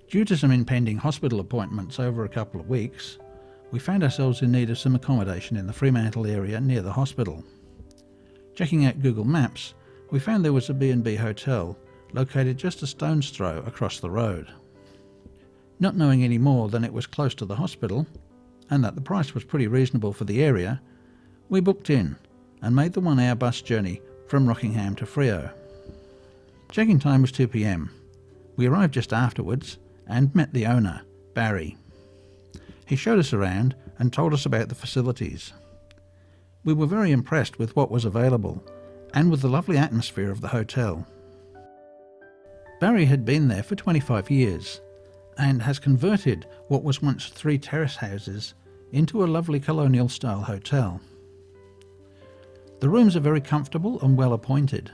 Due to some impending hospital appointments over a couple of weeks, we found ourselves in need of some accommodation in the Fremantle area near the hospital. Checking out Google Maps, we found there was a B&B hotel located just a stone's throw across the road. Not knowing any more than it was close to the hospital, and that the price was pretty reasonable for the area, we booked in and made the 1-hour bus journey from Rockingham to Freo. Check-in time was 2 p.m. We arrived just afterwards and met the owner, Barry. He showed us around and told us about the facilities. We were very impressed with what was available and with the lovely atmosphere of the hotel. Barry had been there for 25 years and has converted what was once 3 terrace houses into a lovely colonial-style hotel. The rooms are very comfortable and well appointed.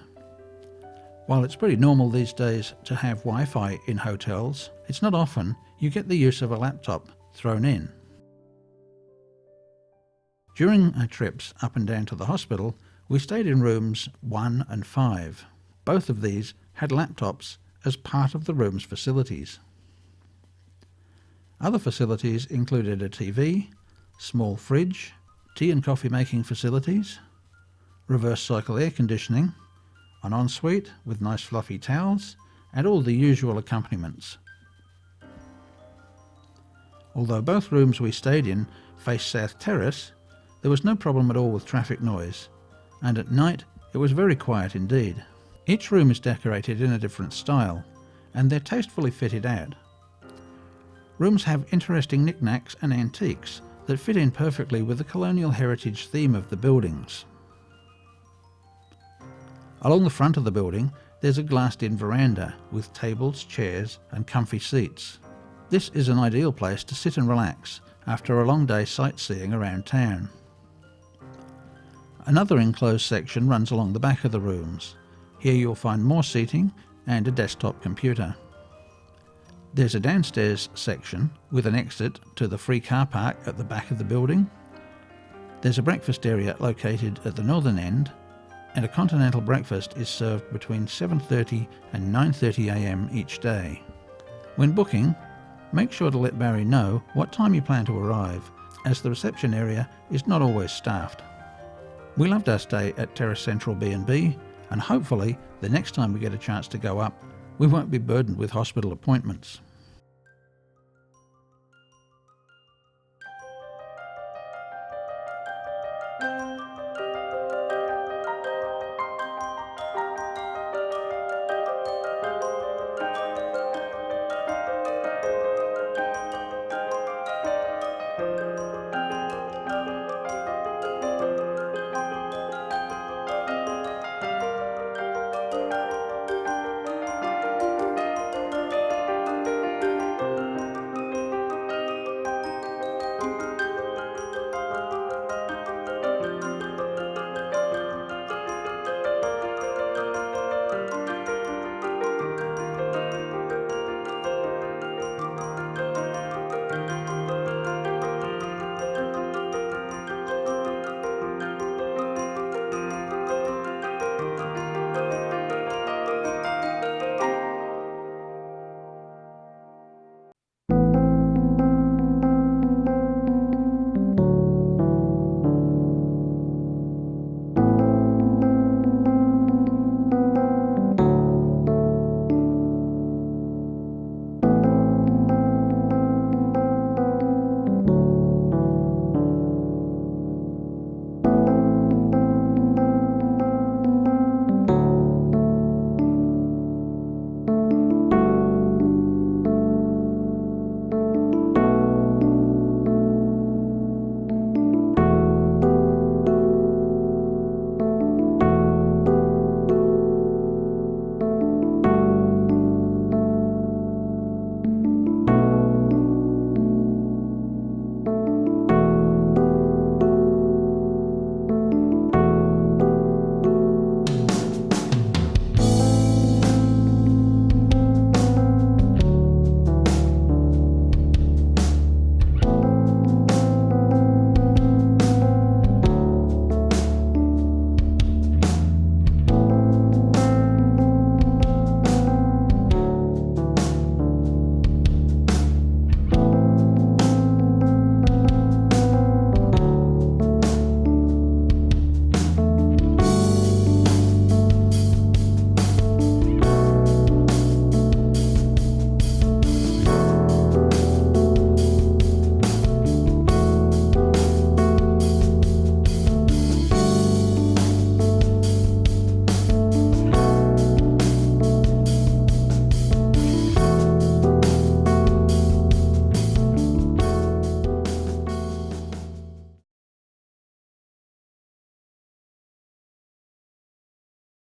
While it's pretty normal these days to have Wi-Fi in hotels, it's not often you get the use of a laptop thrown in. During our trips up and down to the hospital, we stayed in rooms 1 and 5. Both of these had laptops as part of the room's facilities. Other facilities included a TV, small fridge, tea and coffee making facilities, reverse cycle air conditioning, an ensuite with nice fluffy towels, and all the usual accompaniments. Although both rooms we stayed in faced South Terrace, there was no problem at all with traffic noise, and at night it was very quiet indeed. Each room is decorated in a different style, and they're tastefully fitted out. Rooms have interesting knickknacks and antiques that fit in perfectly with the colonial heritage theme of the buildings. Along the front of the building, there's a glassed-in veranda with tables, chairs, and comfy seats. This is an ideal place to sit and relax after a long day sightseeing around town. Another enclosed section runs along the back of the rooms. Here you'll find more seating and a desktop computer. There's a downstairs section with an exit to the free car park at the back of the building. There's a breakfast area located at the northern end, and a continental breakfast is served between 7:30 and 9:30 a.m. each day. When booking, make sure to let Barry know what time you plan to arrive, as the reception area is not always staffed. We loved our stay at Terrace Central B&B, and hopefully the next time we get a chance to go up, we won't be burdened with hospital appointments.